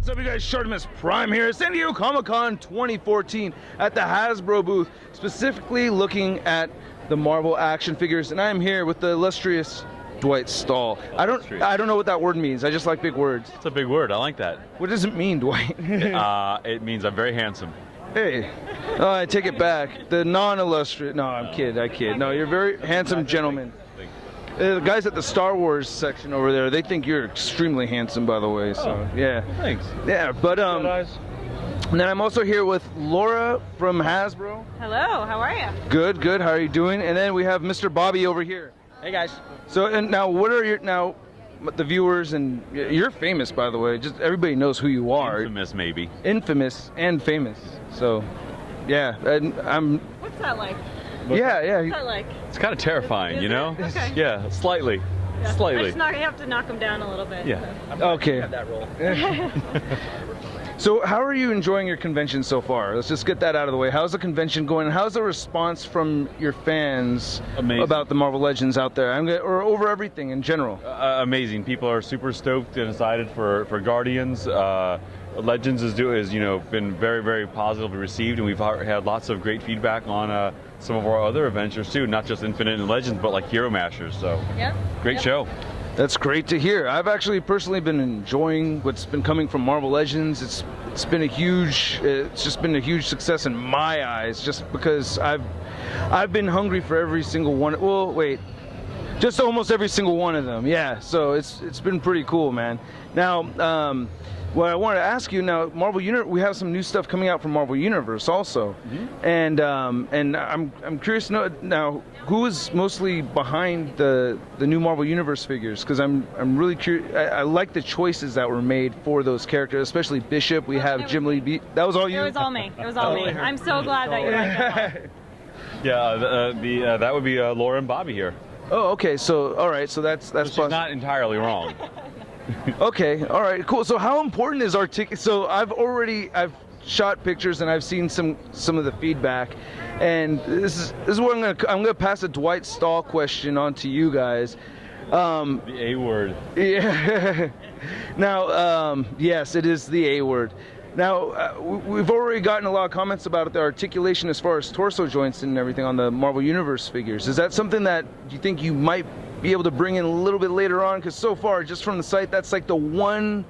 What's up, you guys? Shartimus Prime here, San Diego Comic-Con 2014 at the Hasbro booth, specifically looking at the Marvel action figures, and I'm here with the illustrious Dwight Stahl. I don't know what that word means. I just like big words. It's a big word. I like that. What does it mean, Dwight? It means I'm very handsome. Hey, I take it back. The non-illustrious. No, I kid. No, you're a very handsome gentleman. The guys at the Star Wars section over there, they think you're extremely handsome, by the way. So yeah. Thanks. Yeah, but and then I'm also here with Laura from Hasbro. Hello, how are you? Good. How are you doing? And then we have Mr. Bobby over here. Hey guys. So and now, what are your the viewers, and you're famous, by the way. Just everybody knows who you are. Infamous, maybe. Infamous and famous. So, yeah, and I'm. What's that like? Yeah. What's that like? It's kind of terrifying, you know? Okay. Yeah, slightly. Yeah. Slightly. You have to knock them down a little bit. Yeah. So. Okay. Have that role. So how are you enjoying your convention so far? Let's just get that out of the way. How's the convention going? How's the response from your fans about the Marvel Legends out there? Or over everything in general? Amazing. People are super stoked and excited for Guardians. Legends is been very, very positively received, and we've had lots of great feedback on some of our other adventures too, not just Infinite and Legends, but like Hero Mashers. So great show. That's great to hear. I've actually personally been enjoying what's been coming from Marvel Legends. It's just been a huge success in my eyes, just because I've been hungry for every single one. Well, wait, just almost every single one of them. Yeah, so it's been pretty cool, man. Now, what I wanted to ask you now, we have some new stuff coming out from Marvel Universe also, and I'm curious to know now who is mostly behind the new Marvel Universe figures, because I'm really curious. I like the choices that were made for those characters, especially Bishop. We have Jim Lee. That was all you. It was all me. I'm so glad that you liked that. Yeah, that would be Laura and Bobby here. Oh, okay. So all right. So that's She's not entirely wrong. Okay, all right, cool. So how important is So I've shot pictures and I've seen some of the feedback, and this is where I'm gonna pass a Dwight Stahl question on to you guys. The A word. Yeah. Now, yes, it is the A word. Now, we've already gotten a lot of comments about the articulation as far as torso joints and everything on the Marvel Universe figures. Is that something that you think you might be able to bring in a little bit later on? Because so far, just from the site, that's like the one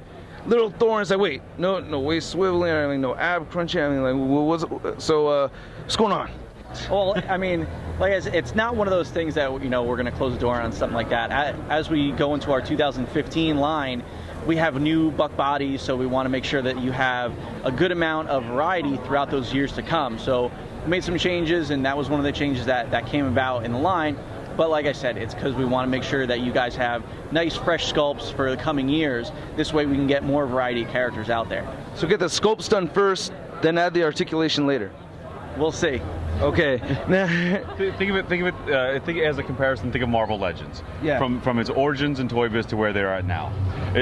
little thorn. It's like, wait, no waist swiveling, no ab crunching. What's going on? Well, I mean, it's not one of those things that we're going to close the door on something like that. As we go into our 2015 line, we have new buck bodies, so we want to make sure that you have a good amount of variety throughout those years to come. So we made some changes, and that was one of the changes that came about in the line. But like I said, it's because we want to make sure that you guys have nice, fresh sculpts for the coming years. This way we can get more variety of characters out there. So get the sculpts done first, then add the articulation later. We'll see. Okay. think of it as a comparison. Think of Marvel Legends. Yeah. From its origins in Toy Biz to where they're at now.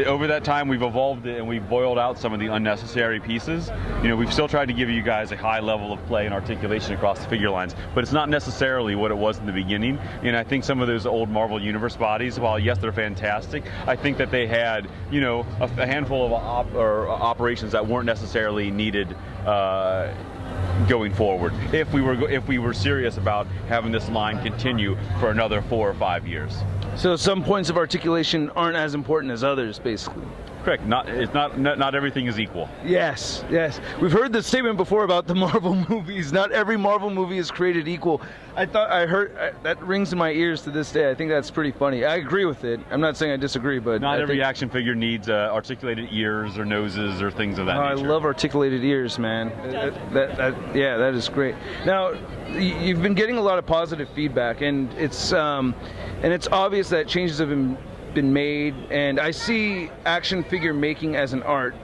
Over that time, we've evolved it and we've boiled out some of the unnecessary pieces. We've still tried to give you guys a high level of play and articulation across the figure lines, but it's not necessarily what it was in the beginning. And I think some of those old Marvel Universe bodies, while yes, they're fantastic, I think that they had, a handful of operations that weren't necessarily needed. Going forward, if we were serious about having this line continue for another 4 or 5 years. So some points of articulation aren't as important as others, basically. Correct. Not everything is equal. Yes. We've heard the statement before about the Marvel movies. Not every Marvel movie is created equal. I heard that rings in my ears to this day. I think that's pretty funny. I agree with it. I'm not saying I disagree, but not every action figure needs articulated ears or noses or things of that nature. I love articulated ears, man. That is great. Now, you've been getting a lot of positive feedback, and it's obvious that changes have been made, and I see action figure making as an art.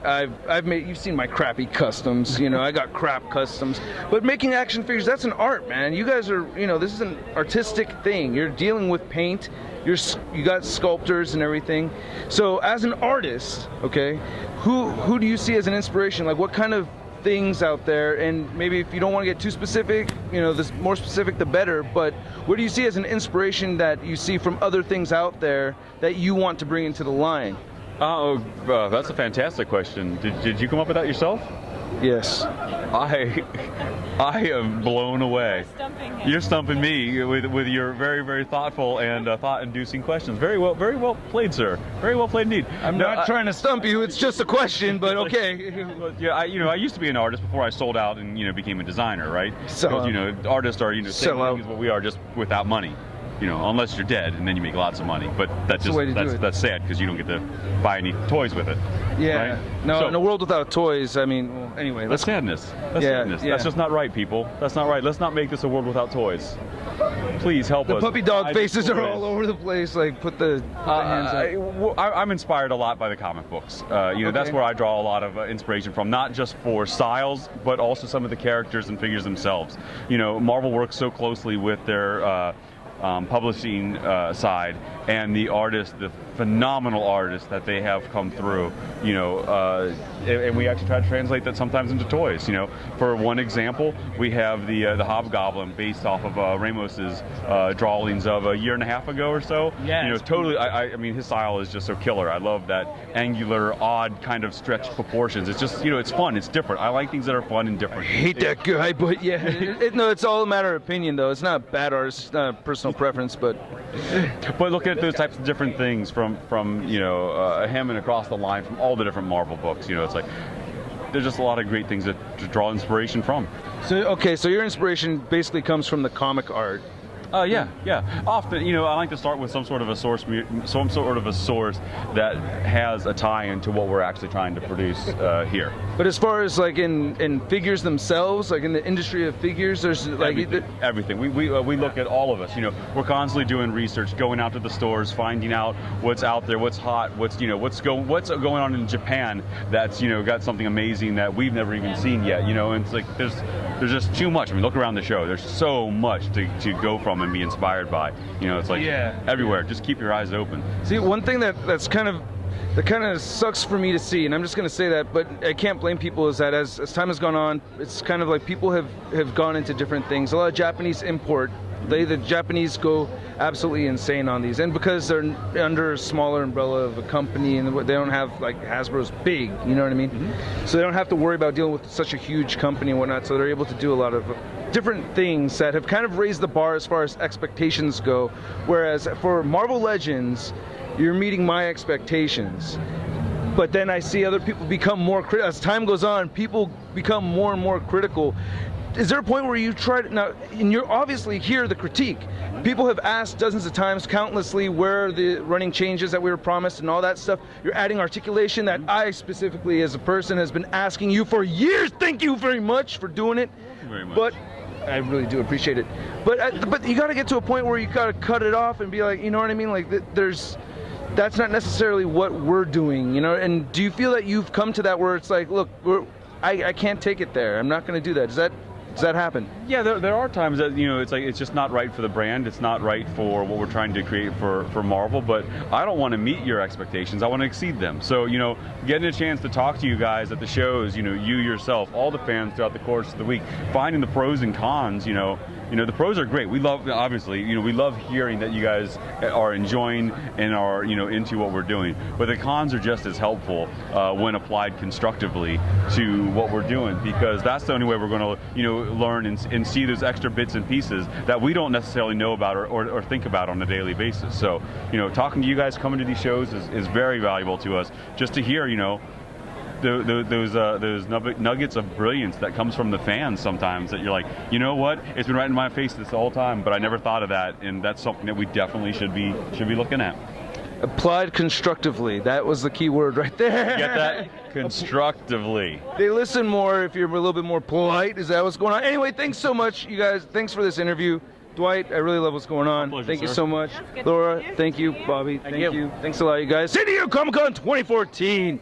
You've seen my crappy customs, I got crap customs, but making action figures, that's an art, man. You guys are, this is an artistic thing. You're dealing with paint, you got sculptors and everything. So as an artist, okay, who do you see as an inspiration? Like, what kind of things out there, and maybe if you don't want to get too specific, the more specific the better, but what do you see as an inspiration that you see from other things out there that you want to bring into the line? That's a fantastic question. Did you come up with that yourself? Yes. I am blown away. Stumping him. You're stumping me with your very, very thoughtful and thought-inducing questions. Very well played, sir. Very well played indeed. I'm not trying to stump you. It's just a question, but okay. Yeah, I used to be an artist before I sold out and became a designer, right? So Because artists are same thing as what we are, just without money. Unless you're dead, and then you make lots of money. But that's sad because you don't get to buy any toys with it. Yeah. Right? No, So- in a world without toys, I mean, well, anyway, That's sadness. That's Yeah, sadness. yeah. That's just not right, people. That's not right. Let's not make this a world without toys. Please help the us. puppy dog I faces need are toys. all over the place. Like, put the hands up. I'm inspired a lot by the comic books. That's where I draw a lot of inspiration from, not just for styles, but also some of the characters and figures themselves. Marvel works so closely with their publishing side and the phenomenal artists that they have come through, and we actually try to translate that sometimes into toys. For one example, we have the Hobgoblin based off of Ramos's drawings of a year and a half ago or so. Yeah, Totally. I mean, his style is just so killer. I love that angular, odd kind of stretched proportions. It's just, it's fun. It's different. I like things that are fun and different. I hate that guy, but yeah, no, it's all a matter of opinion, though. It's not bad art. It's not a personal preference, but look at those types of different things from him and across the line from all the different Marvel books. It's like there's just a lot of great things to draw inspiration from. so your inspiration basically comes from the comic art. Yeah. Often, I like to start with some sort of a source that has a tie into what we're actually trying to produce here. But as far as like in figures themselves, like in the industry of figures, there's like Everything. We look at all of us. We're constantly doing research, going out to the stores, finding out what's out there, what's hot, what's going on in Japan that's got something amazing that we've never even seen yet. And it's like there's just too much. I mean, look around the show. There's so much to go from and be inspired by. It's like everywhere. Just keep your eyes open. See, one thing that kind of sucks for me to see, and I'm just going to say that, but I can't blame people, is that as time has gone on, it's kind of like people have gone into different things. A lot of Japanese import. The Japanese go absolutely insane on these, and because they're under a smaller umbrella of a company, and they don't have like Hasbro's big, you know what I mean? Mm-hmm. So they don't have to worry about dealing with such a huge company and whatnot. So they're able to do a lot of different things that have kind of raised the bar as far as expectations go. Whereas for Marvel Legends, you're meeting my expectations. But then I see other people become more critical. As time goes on, people become more and more critical. Is there a point where you try to, now, and you're obviously hear the critique. People have asked dozens of times, countlessly, where are the running changes that we were promised and all that stuff. You're adding articulation that I specifically, as a person, has been asking you for years. Thank you very much for doing it. Thank you very much. But I really do appreciate it. But you got to get to a point where you got to cut it off and be like, you know what I mean? Like that's not necessarily what we're doing, And do you feel that you've come to that where it's like, look, I can't take it there. I'm not going to do that. Does that happen? Yeah, there are times that it's like it's just not right for the brand. It's not right for what we're trying to create for Marvel. But I don't want to meet your expectations. I want to exceed them. So getting a chance to talk to you guys at the shows, you yourself, all the fans throughout the course of the week, finding the pros and cons. The pros are great. We love, obviously, we love hearing that you guys are enjoying and are into what we're doing. But the cons are just as helpful when applied constructively to what we're doing, because that's the only way we're going to learn and see those extra bits and pieces that we don't necessarily know about or think about on a daily basis. So, talking to you guys, coming to these shows is very valuable to us, just to hear, those nuggets of brilliance that comes from the fans sometimes, that you're like, you know what, it's been right in my face this whole time, but I never thought of that, and that's something that we definitely should be looking at. Applied constructively. That was the key word right there. Get that? Constructively. They listen more if you're a little bit more polite. Is that what's going on? Anyway, thanks so much, you guys. Thanks for this interview. Dwight, I really love what's going on. Pleasure, thank you sir. so much. Yes, good to Laura, see you. thank you. See you. Bobby, Thank thank you. you. Thanks a lot, you guys. San Diego Comic-Con 2014.